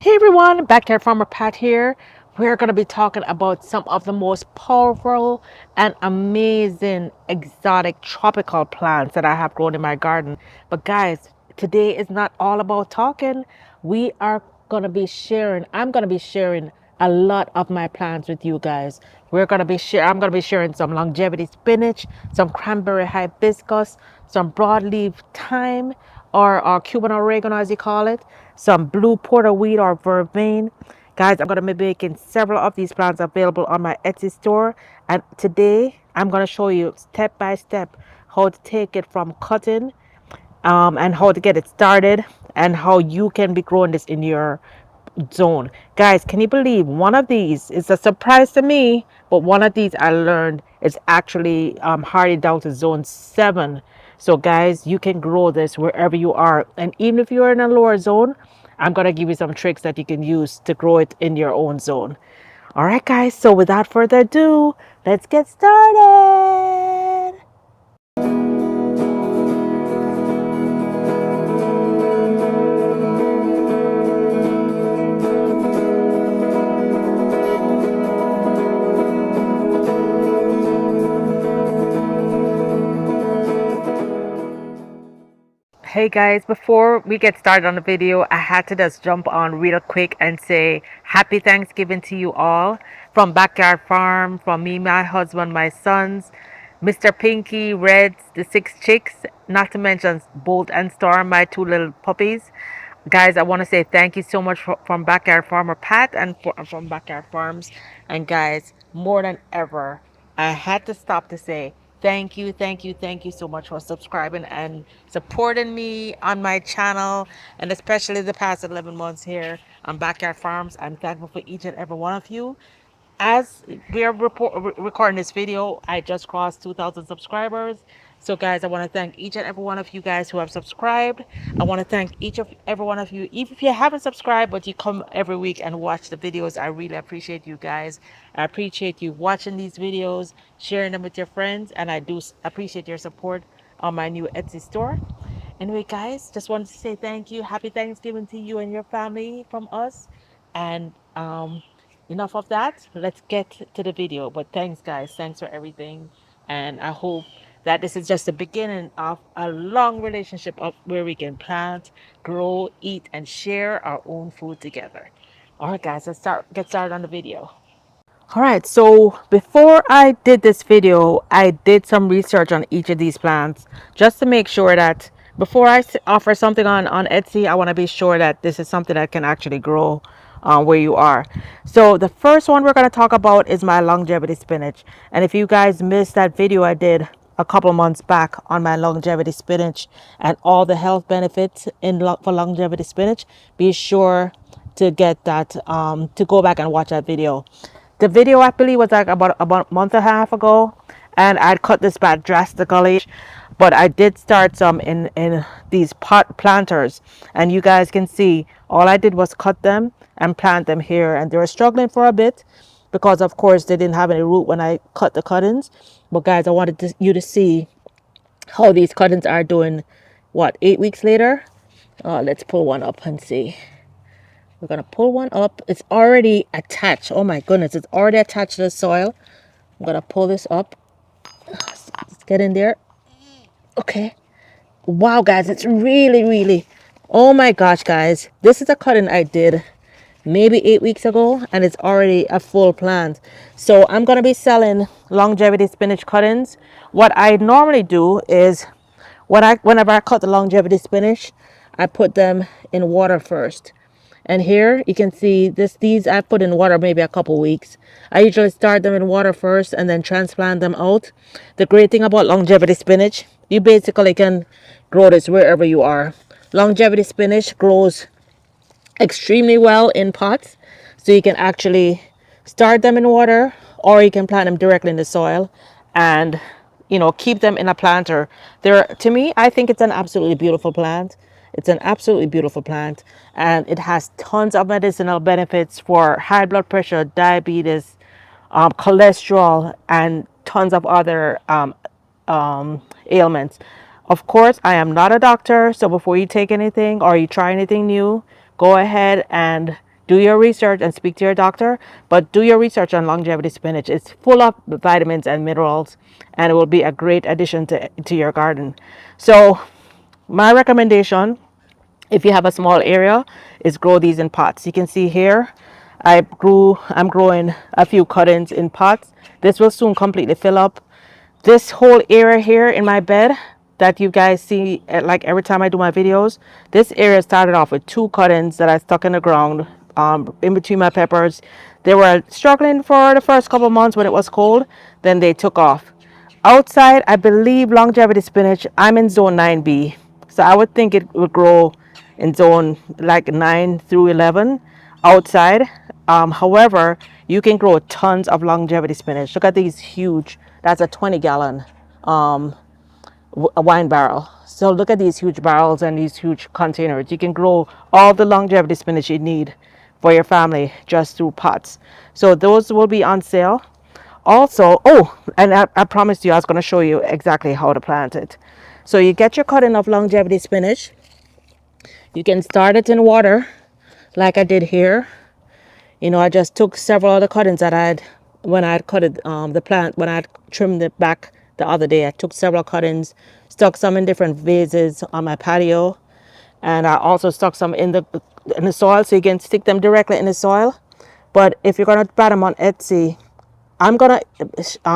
Hey everyone, Backyard Farmer Pat here. We're going to be talking about some of the most powerful and amazing exotic tropical plants that I have grown in my garden. But guys, today is not all about talking. We are going to be sharing, I'm going to be sharing a lot of my plants with you guys. I'm going to be sharing some longevity spinach, some cranberry hibiscus, some broadleaf thyme, or Cuban oregano as you call it, some blue porterweed or vervain. Guys, I'm going to be making several of these plants available on my Etsy store. And today I'm going to show you step by step how to take it from cutting and how to get it started and how you can be growing this in your zone. Guys, can you believe one of these is a surprise to me, but one of these I learned is actually hardy down to zone 7. So guys, you can grow this wherever you are. And even if you're in a lower zone, I'm going to give you some tricks that you can use to grow it in your own zone. All right, guys. So without further ado, let's get started. Hey guys, before we get started on the video, I had to just jump on real quick and say happy Thanksgiving to you all from Backyard Farm, from me, my husband, my sons, Mr. Pinky, Reds, the 6 chicks, not to mention Bolt and Storm, my 2 little puppies. Guys, I want to say thank you so much from Backyard Farmer Pat and from Backyard Farms. And guys, more than ever, I had to stop to say thank you, thank you, thank you so much for subscribing and supporting me on my channel, and especially the past 11 months here on Backyard Farms. I'm thankful for each and every one of you. As we are recording this video, I just crossed 2,000 subscribers. So guys, I want to thank each and every one of you guys who have subscribed. I want to thank each of every one of you, even if you haven't subscribed but you come every week and watch the videos. I really appreciate you guys. I appreciate you watching these videos, sharing them with your friends, and I do appreciate your support on my new Etsy store. Anyway guys, just wanted to say thank you. Happy Thanksgiving to you and your family from us. And enough of that, let's get to the video. But thanks guys, thanks for everything, and I hope that this is just the beginning of a long relationship of where we can plant, grow, eat, and share our own food together. All right guys, get started on the video. All right, so before I did this video, I did some research on each of these plants just to make sure that before I offer something on Etsy, I want to be sure that this is something that can actually grow where you are. So the first one we're going to talk about is my longevity spinach. And if you guys missed that video I did a couple months back on my longevity spinach and all the health benefits for longevity spinach, be sure to get that to go back and watch that video. The video I believe was like about a month and a half ago, and I'd cut this back drastically, but I did start some in these pot planters, and you guys can see all I did was cut them and plant them here, and they were struggling for a bit because of course they didn't have any root when I cut the cuttings. But guys, I wanted you to see how these cuttings are doing. What, 8 weeks later? Let's pull one up and see. We're going to pull one up. It's already attached. Oh my goodness, it's already attached to the soil. I'm going to pull this up. Let's get in there. Okay. Wow, guys, it's really, oh my gosh, guys. This is a cutting I did maybe 8 weeks ago, and it's already a full plant. So I'm going to be selling longevity spinach cuttings. What I normally do is whenever I cut the longevity spinach, I put them in water first. And here you can see these I put in water maybe a couple weeks. I usually start them in water first and then transplant them out. The great thing about longevity spinach, you basically can grow this wherever you are. Longevity spinach grows extremely well in pots. So you can actually start them in water, or you can plant them directly in the soil and keep them in a planter. To me, I think it's an absolutely beautiful plant. It's an absolutely beautiful plant, and it has tons of medicinal benefits for high blood pressure, diabetes, cholesterol, and tons of other ailments. Of course, I am not a doctor, so before you take anything or you try anything new, go ahead and Do your research and speak to your doctor, but do your research on longevity spinach. It's full of vitamins and minerals, and it will be a great addition to your garden. So my recommendation, if you have a small area, is grow these in pots. You can see here I'm growing a few cuttings in pots. This will soon completely fill up. This whole area here in my bed that you guys see like every time I do my videos, this area started off with 2 cuttings that I stuck in the ground, in between my peppers. They were struggling for the first couple months when it was cold, then they took off. Outside, I believe longevity spinach, I'm in zone 9B, so I would think it would grow in zone like 9 through 11 outside. However, you can grow tons of longevity spinach. Look at these huge, that's a 20-gallon a wine barrel. So look at these huge barrels and these huge containers. You can grow all the longevity spinach you need for your family just through pots. So those will be on sale. Also, oh, and I promised you I was going to show you exactly how to plant it. So you get your cutting of longevity spinach. You can start it in water like I did here. You know, I just took several of the cuttings that I had when I had cut it, the plant, when I had trimmed it back the other day. I took several cuttings, stuck some in different vases on my patio, and I also stuck some in the soil, so you can stick them directly in the soil. But if you're gonna buy them on Etsy, I'm gonna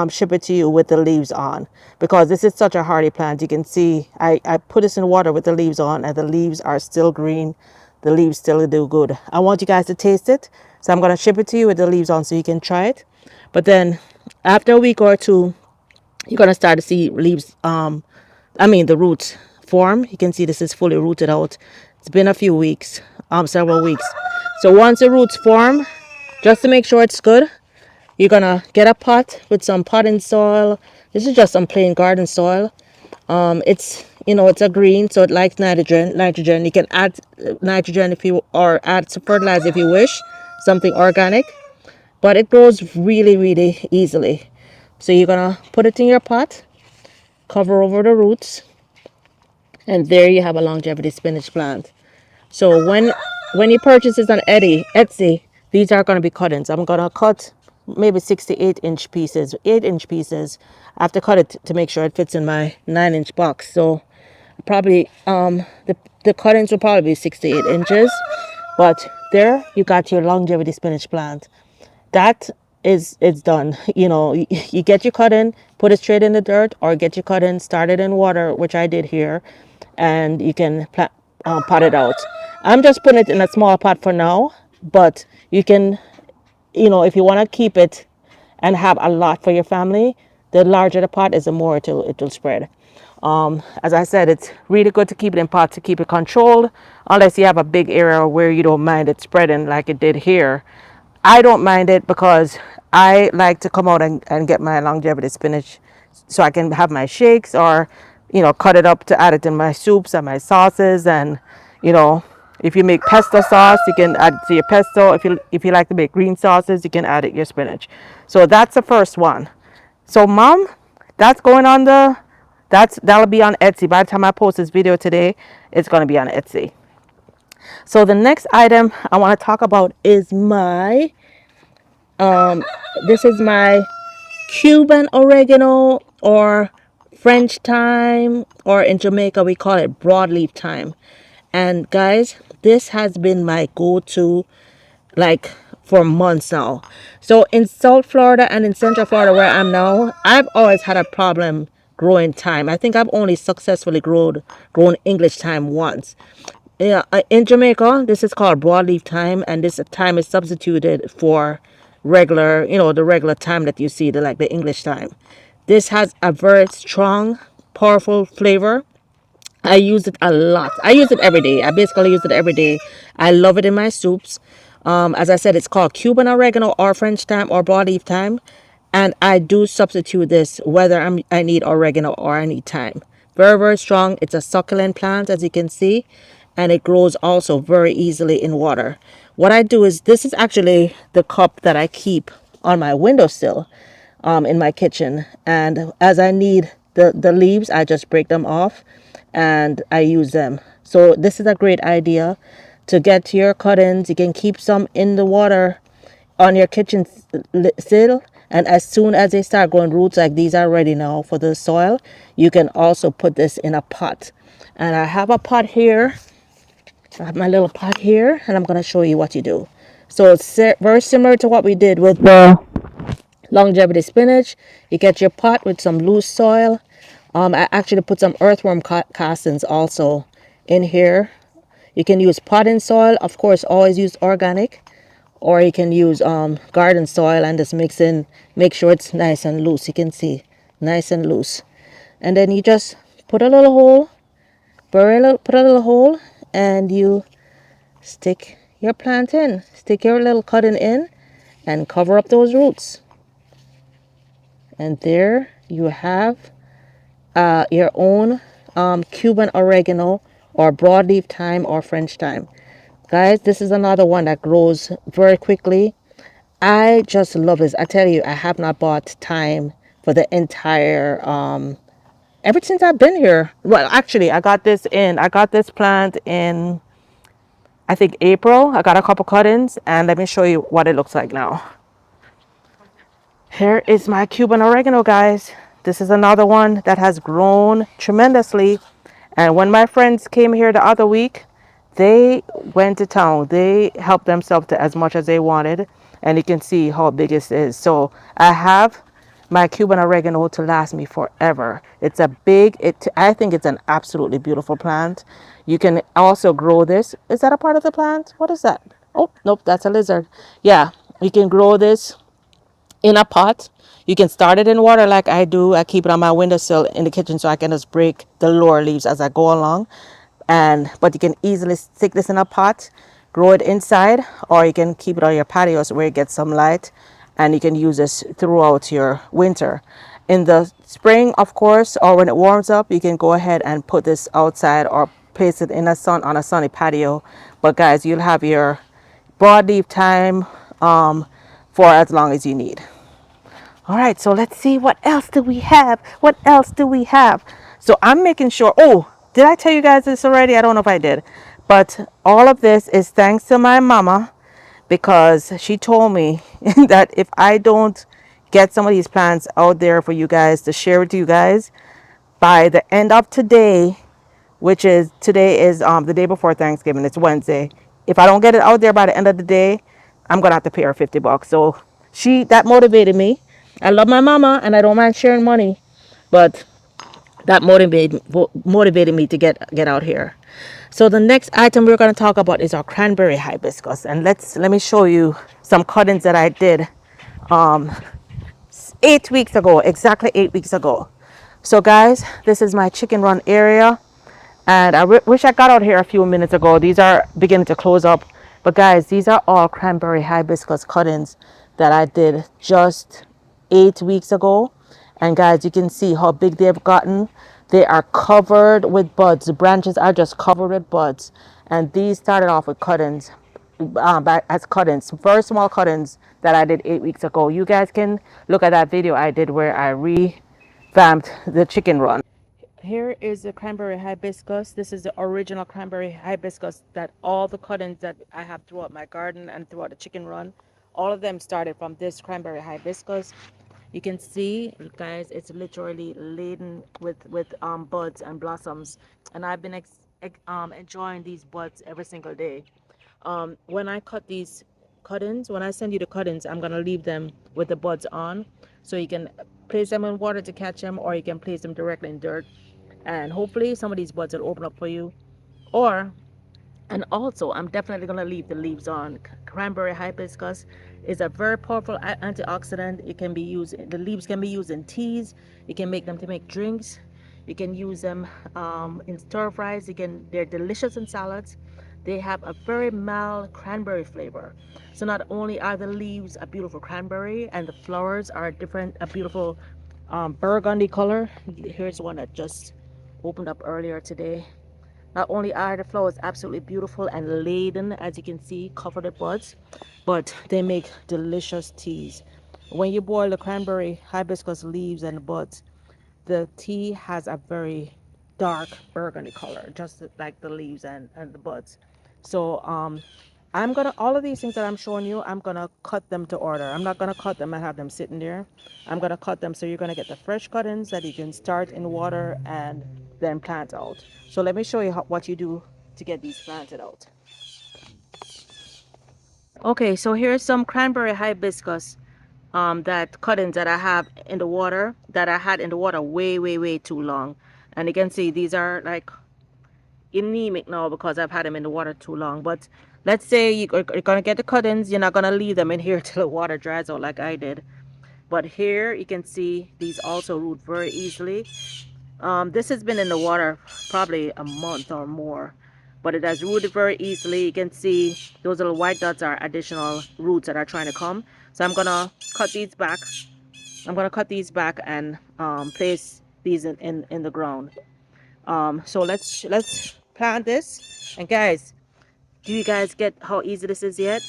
ship it to you with the leaves on, because this is such a hardy plant. You can see I put this in water with the leaves on, and the leaves are still green. The leaves still do good. I want you guys to taste it, so I'm gonna ship it to you with the leaves on so you can try it. But then after a week or two, you're gonna start to see leaves, the roots form. You can see this is fully rooted out. It's been a few weeks, several weeks. So once the roots form, just to make sure it's good, you're gonna get a pot with some potting soil. This is just some plain garden soil. It's a green, so it likes nitrogen. You can add nitrogen or add some fertilizer if you wish, something organic, but it grows really, really easily. So you're gonna put it in your pot, cover over the roots, and there you have a longevity spinach plant. So when you purchase this on Etsy, these are gonna be cuttings. I'm gonna cut maybe 6 to 8-inch pieces, 8-inch pieces. I have to cut it to make sure it fits in my 9-inch box. So probably the cuttings will probably be 6 to 8 inches. But there you got your longevity spinach plant. That is, it's done. You know, you get your cutting, put it straight in the dirt, or get your cutting, start it in water, which I did here, and you can pot it out. I'm just putting it in a small pot for now, but you can, if you want to keep it and have a lot for your family, the larger the pot is, the more it will spread. As I said, it's really good to keep it in pots to keep it controlled, unless you have a big area where you don't mind it spreading like it did here. I don't mind it because I like to come out and get my longevity spinach so I can have my shakes, or cut it up to add it in my soups and my sauces. And if you make pesto sauce, you can add it to your pesto. If you like to make green sauces, you can add it your spinach. So that's the first one. So Mom, that's going on that'll be on Etsy. By the time I post this video today, it's going to be on Etsy. So the next item I want to talk about is my this is my Cuban oregano, or French thyme, or in Jamaica we call it broad leaf thyme. And guys, this has been my go-to like for months now. So in South Florida and in Central Florida where I'm now, I've always had a problem growing thyme. I think I've only successfully grown English thyme once. Yeah, in Jamaica, this is called broad leaf thyme, and this thyme is substituted for regular, the regular thyme that you see, the English thyme. This has a very strong, powerful flavor. I use it a lot. I use it every day. I basically use it every day. I love it in my soups. As I said, it's called Cuban oregano, or French thyme, or broad leaf thyme. And I do substitute this whether I need oregano or I need thyme. Very, very strong. It's a succulent plant, as you can see. And it grows also very easily in water. What I do is, this is actually the cup that I keep on my windowsill in my kitchen. And as I need the leaves, I just break them off and I use them. So this is a great idea to get your cuttings. You can keep some in the water on your kitchen sill, and as soon as they start growing roots like these are ready now for the soil, you can also put this in a pot. And I have a pot here. I have my little pot here, and I'm going to show you what you do. So it's very similar to what we did with the longevity spinach. You get your pot with some loose soil. I actually put some earthworm castings also in here. You can use potting soil, of course, always use organic, or you can use garden soil and just mix in, make sure it's nice and loose. You can see, nice and loose. And then you just put a little hole, put a little hole, and you stick your plant in, stick your little cutting in, and cover up those roots. And there you have your own Cuban oregano or broadleaf thyme or French thyme. Guys, this is another one that grows very quickly. I just love this. I tell you, I have not bought thyme for the entire ever since I've been here. Well, actually, I got this plant in, I think, April. I got a couple cuttings, and let me show you what it looks like now. Here is my Cuban oregano, guys. This is another one that has grown tremendously. And when my friends came here the other week, they went to town. They helped themselves to as much as they wanted. And you can see how big this is. So I have my Cuban oregano to last me forever. It's a big, I think it's an absolutely beautiful plant. You can also grow this. Is that a part of the plant? What is that? Oh, nope, that's a lizard. Yeah, you can grow this in a pot. You can start it in water like I do. I keep it on my windowsill in the kitchen so I can just break the lower leaves as I go along. But you can easily stick this in a pot, grow it inside, or you can keep it on your patios where it gets some light, and you can use this throughout your winter. In the spring, of course, or when it warms up, you can go ahead and put this outside or place it in the sun on a sunny patio. But guys, you'll have your broadleaf thyme for as long as you need. All right, so let's see, what else do we have? What else do we have? So I'm making sure, oh, did I tell you guys this already? I don't know if I did. But all of this is thanks to my mama, because she told me that if I don't get some of these plants out there for you guys to share with you guys by the end of today, which is today is the day before Thanksgiving. It's Wednesday. If I don't get it out there by the end of the day, I'm gonna have to pay her $50. So that motivated me. I love my mama and I don't mind sharing money, but that motivated me to get out here. So the next item we're going to talk about is our cranberry hibiscus, and let me show you some cuttings that I did 8 weeks ago, exactly 8 weeks ago. So guys, this is my chicken run area. And I wish I got out here a few minutes ago. These are beginning to close up. But guys, these are all cranberry hibiscus cuttings that I did just 8 weeks ago. And guys, you can see how big they've gotten. They are covered with buds. The branches are just covered with buds. And these started off with cuttings, as cuttings, very small cuttings that I did 8 weeks ago. You guys can look at that video I did where I revamped the chicken run. Here is the cranberry hibiscus. This is the original cranberry hibiscus that all the cuttings that I have throughout my garden and throughout the chicken run, all of them started from this cranberry hibiscus. You can see, guys, it's literally laden with buds and blossoms, and I've been enjoying these buds every single day. When I cut these cuttings, when I send you the cuttings, I'm gonna leave them with the buds on, so you can place them in water to catch them, or you can place them directly in dirt, and hopefully some of these buds will open up for you. Or and also, I'm definitely going to leave the leaves on. Cranberry hibiscus is a very powerful antioxidant. It can be used, the leaves can be used in teas. You can make them to make drinks. You can use them in stir fries. They're delicious in salads. They have a very mild cranberry flavor. So not only are the leaves a beautiful cranberry and the flowers are a beautiful burgundy color. Here's one that just opened up earlier today. Not only are the flowers absolutely beautiful and laden, as you can see, covered with buds, but they make delicious teas. When you boil the cranberry hibiscus leaves and buds, the tea has a very dark burgundy color, just like the leaves and the buds. So I'm gonna, all of these things that I'm showing you, I'm gonna cut them to order. I'm not gonna cut them and have them sitting there. I'm gonna cut them so you're gonna get the fresh cuttings that you can start in water and then plant out. So let me show you what you do to get these planted out. Okay, so here's some cranberry hibiscus that cuttings that I have in the water, that I had in the water way too long. And you can see these are like anemic now because I've had them in the water too long. But let's say you're gonna get the cuttings, you're not gonna leave them in here till the water dries out like I did. But here you can see these also root very easily. This has been in the water probably a month or more, but it has rooted very easily. You can see those little white dots are additional roots that are trying to come. So I'm gonna cut these back. I'm gonna cut these back and place these in the ground. So let's plant this. And guys, do you guys get how easy this is yet?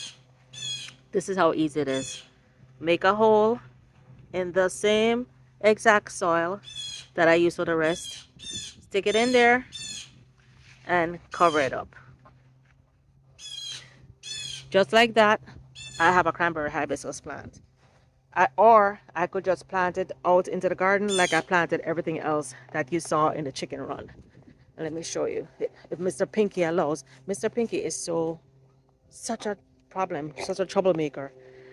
This is how easy it is. Make a hole in the same exact soil that I use for the rest. Stick it in there and cover it up. Just like that, I have a cranberry hibiscus plant. Or I could just plant it out into the garden like I planted everything else that you saw in the chicken run. And let me show you. If Mr. Pinky allows. Mr. Pinky is such a problem, such a troublemaker.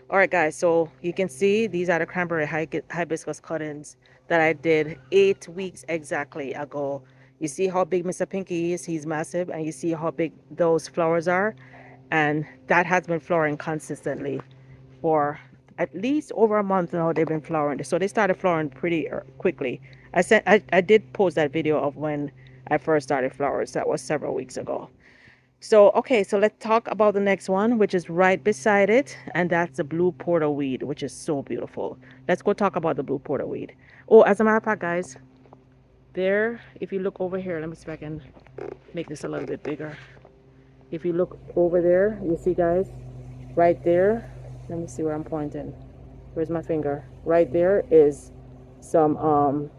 All right, guys, so you can see these are the cranberry hibiscus cuttings that I did 8 weeks exactly ago. You see how big Mr. Pinky is? He's massive, and you see how big those flowers are, and that has been flowering consistently for at least over a month now. They've been flowering, so they started flowering pretty quickly. I did post that video of when I first started flowers. That was several weeks ago. So, okay, so let's talk about the next one, which is right beside it, and that's the blue porterweed, which is so beautiful. Let's go talk about the blue porterweed. Oh, as a matter of fact, guys, there, if you look over here, let me see if I can make this a little bit bigger. If you look over there, you see, guys, right there, let me see where I'm pointing. Where's my finger? Right there is some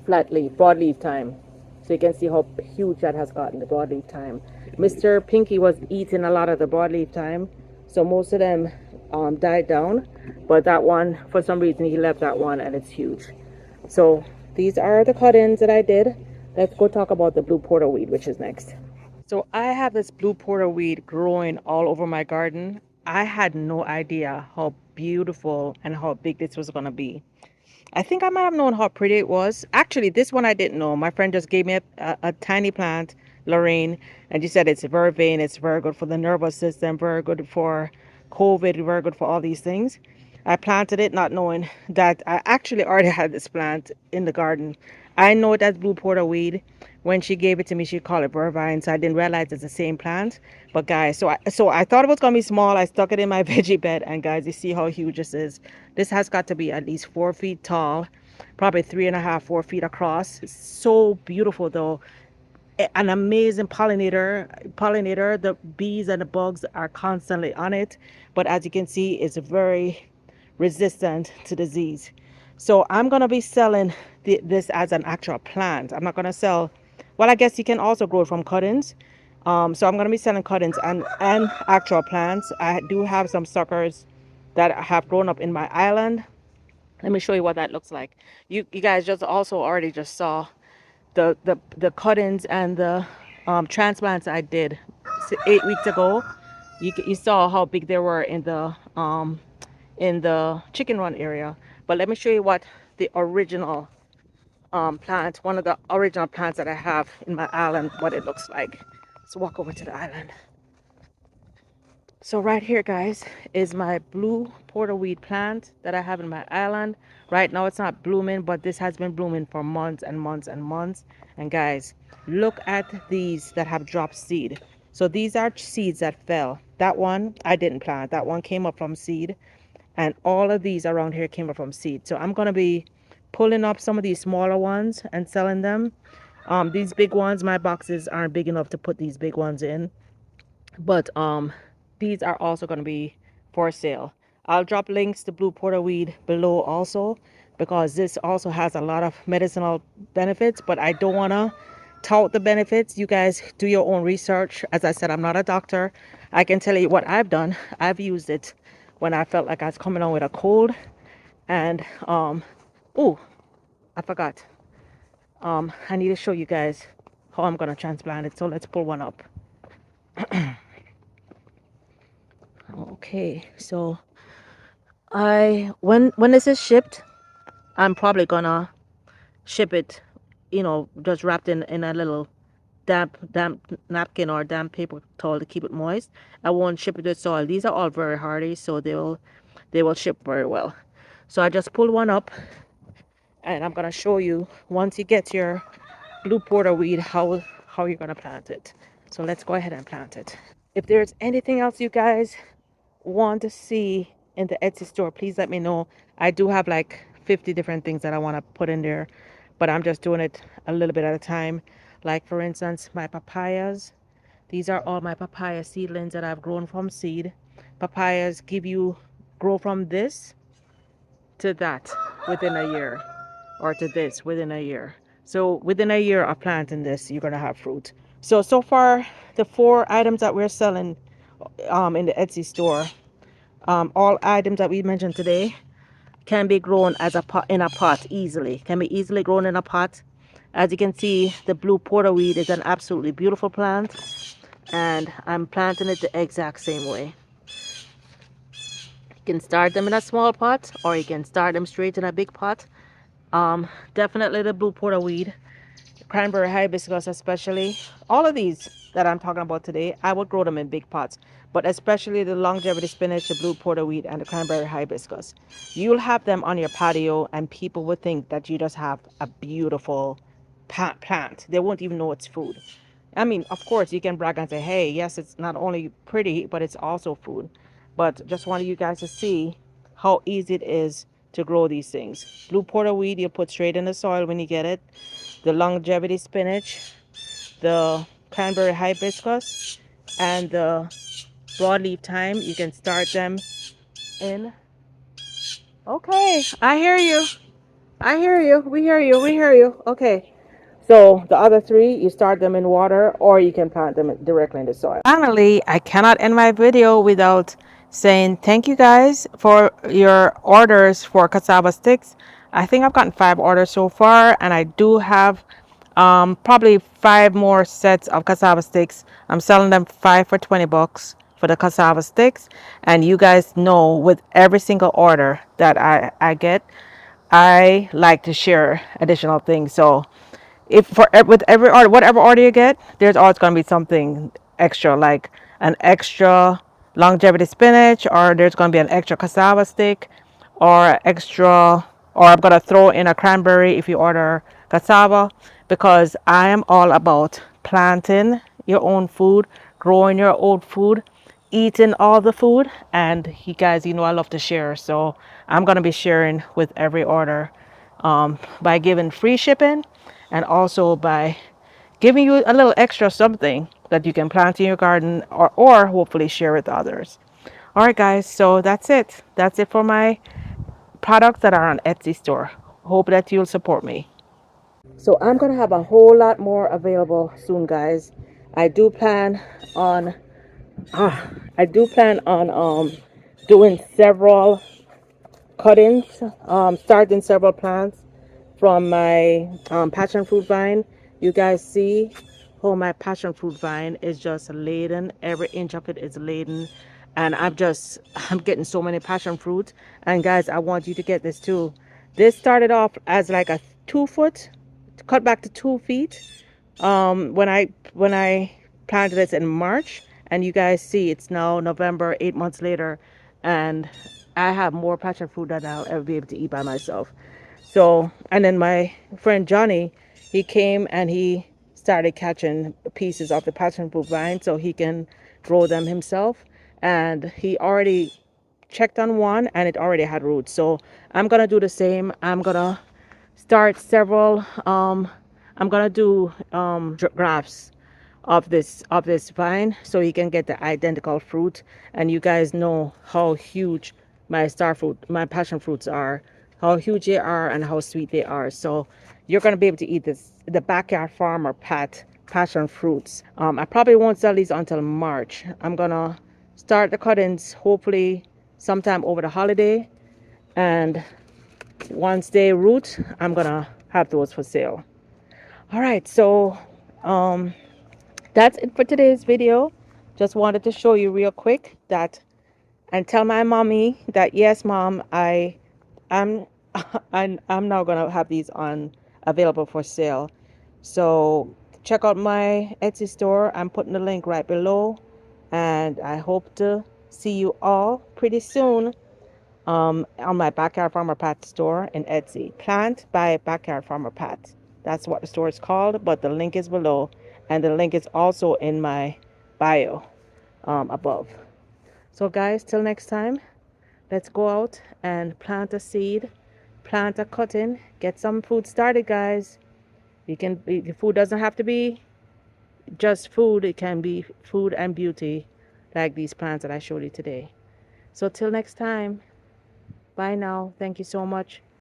flat leaf, broadleaf thyme. So you can see how huge that has gotten, the broadleaf thyme. Mr. Pinky was eating a lot of the broadleaf thyme, so most of them died down. But that one, for some reason, he left that one, and it's huge. So these are the cuttings that I did. Let's go talk about the blue porterweed, which is next. So I have this blue porterweed growing all over my garden. I had no idea how beautiful and how big this was going to be. I think I might have known how pretty it was. Actually, this one I didn't know. My friend just gave me a tiny plant, Lorraine, and she said it's vervain. It's very good for the nervous system, very good for COVID, very good for all these things. I planted it not knowing that I actually already had this plant in the garden. I know that's blue porterweed. When she gave it to me, she called it vervain, so I didn't realize it's the same plant. But guys, so I thought it was gonna be small. I stuck it in my veggie bed, and guys, you see how huge this is. This has got to be at least 4 feet tall, probably 3.5, 4 feet across. It's so beautiful though. An amazing pollinator. The bees and the bugs are constantly on it, but as you can see, it's very resistant to disease. So I'm gonna be selling this as an actual plant. I'm not gonna sell, well, I guess you can also grow it from cuttings. So I'm gonna be selling cuttings and actual plants. I do have some suckers that have grown up in my island. Let me show you what that looks like. You guys just also already just saw the cuttings and the transplants I did 8 weeks ago. You saw how big they were in the chicken run area. But let me show you what the original plant, one of the original plants that I have in my island, what it looks like. Let's walk over to the island. So right here, guys, is my blue porterweed plant that I have in my island. Right now it's not blooming, but this has been blooming for months and months and months. And guys, look at these that have dropped seed. So these are seeds that fell. That one I didn't plant. That one came up from seed. And all of these around here came up from seed. So I'm going to be pulling up some of these smaller ones and selling them. These big ones, my boxes aren't big enough to put these big ones in. But these are also going to be for sale. I'll drop links to blue porterweed below also, because this also has a lot of medicinal benefits, but I don't want to tout the benefits. You guys do your own research. As I said, I'm not a doctor. I can tell you what I've done. I've used it when I felt like I was coming on with a cold. And oh, I forgot. I need to show you guys how I'm gonna transplant it. So let's pull one up. Okay, so when this is shipped, I'm probably gonna ship it, just wrapped in a little damp napkin or damp paper towel to keep it moist. I won't ship it with soil. These are all very hardy, so they will ship very well. So I just pulled one up, and I'm gonna show you once you get your blue porterweed how you're gonna plant it. So let's go ahead and plant it. If there's anything else you guys want to see in the Etsy store, please let me know. I do have like 50 different things that I want to put in there, but I'm just doing it a little bit at a time. Like for instance, my papayas. These are all my papaya seedlings that I've grown from seed. Papayas grow from this to that within a year, or to this within a year. So within a year of planting this, you're gonna have fruit. So far, the 4 items that we're selling in the Etsy store, all items that we mentioned today can be grown as a pot in a pot easily. Can be easily grown in a pot. As you can see, the blue porterweed is an absolutely beautiful plant, and I'm planting it the exact same way. You can start them in a small pot, or you can start them straight in a big pot. Definitely the blue porterweed, cranberry hibiscus especially. All of these that I'm talking about today, I would grow them in big pots, but especially the longevity spinach, the blue porterweed, and the cranberry hibiscus. You'll have them on your patio, and people would think that you just have a beautiful plant. They won't even know it's food. I mean, of course, you can brag and say, hey, yes, it's not only pretty, but it's also food. But just wanted you guys to see how easy it is to grow these things. Blue porterweed, you put straight in the soil when you get it. The longevity spinach, the cranberry hibiscus, and the broad leaf thyme, you can start them in. Okay, I hear you. I hear you. We hear you. We hear you. Okay. So the other 3, you start them in water, or you can plant them directly in the soil. Finally, I cannot end my video without saying thank you guys for your orders for cassava sticks. I think I've gotten 5 orders so far, and I do have probably 5 more sets of cassava sticks. I'm selling them 5 for $20 for the cassava sticks. And you guys know, with every single order that I get, I like to share additional things. So if with every order, whatever order you get, there's always going to be something extra, like an extra longevity spinach, or there's going to be an extra cassava stick, or extra, or I'm going to throw in a cranberry if you order cassava, because I am all about planting your own food, growing your own food, eating all the food. And you guys, I love to share, so I'm going to be sharing with every order, by giving free shipping, and also by giving you a little extra something that you can plant in your garden, or hopefully share with others. All right, guys, so that's it for my products that are on Etsy store. Hope that you'll support me. So I'm gonna have a whole lot more available soon, guys. I do plan on doing several cuttings, starting several plants from my passion fruit vine. You guys see how my passion fruit vine is just laden. Every inch of it is laden, and I'm getting so many passion fruit. And guys, I want you to get this too. This started off as like a 2 foot, cut back to 2 feet, when I planted this in March. And you guys see it's now November, 8 months later, and I have more passion fruit than I'll ever be able to eat by myself. So, and then my friend Johnny, he came and he started catching pieces of the passion fruit vine so he can grow them himself. And he already checked on one, and it already had roots. So I'm gonna do the same. I'm gonna start several. I'm gonna do grafts of this vine, so you can get the identical fruit. And you guys know how huge my passion fruits are, how huge they are and how sweet they are. So you're going to be able to eat this, the backyard farmer passion fruits. I probably won't sell these until March. I'm going to start the cuttings hopefully sometime over the holiday. And once they root, I'm going to have those for sale. All right, so that's it for today's video. Just wanted to show you real quick that and tell my mommy that yes, mom, I'm I'm now gonna have these on available for sale. So check out my Etsy store. I'm putting the link right below, and I hope to see you all pretty soon on my Backyard Farmer Pat store in Etsy. Plant by Backyard Farmer Pat. That's what the store is called, but the link is below, and the link is also in my bio above. So guys, till next time, let's go out and plant a seed, plant a cutting, get some food started, guys. The food doesn't have to be just food. It can be food and beauty, like these plants that I showed you today. So till next time, bye now. Thank you so much.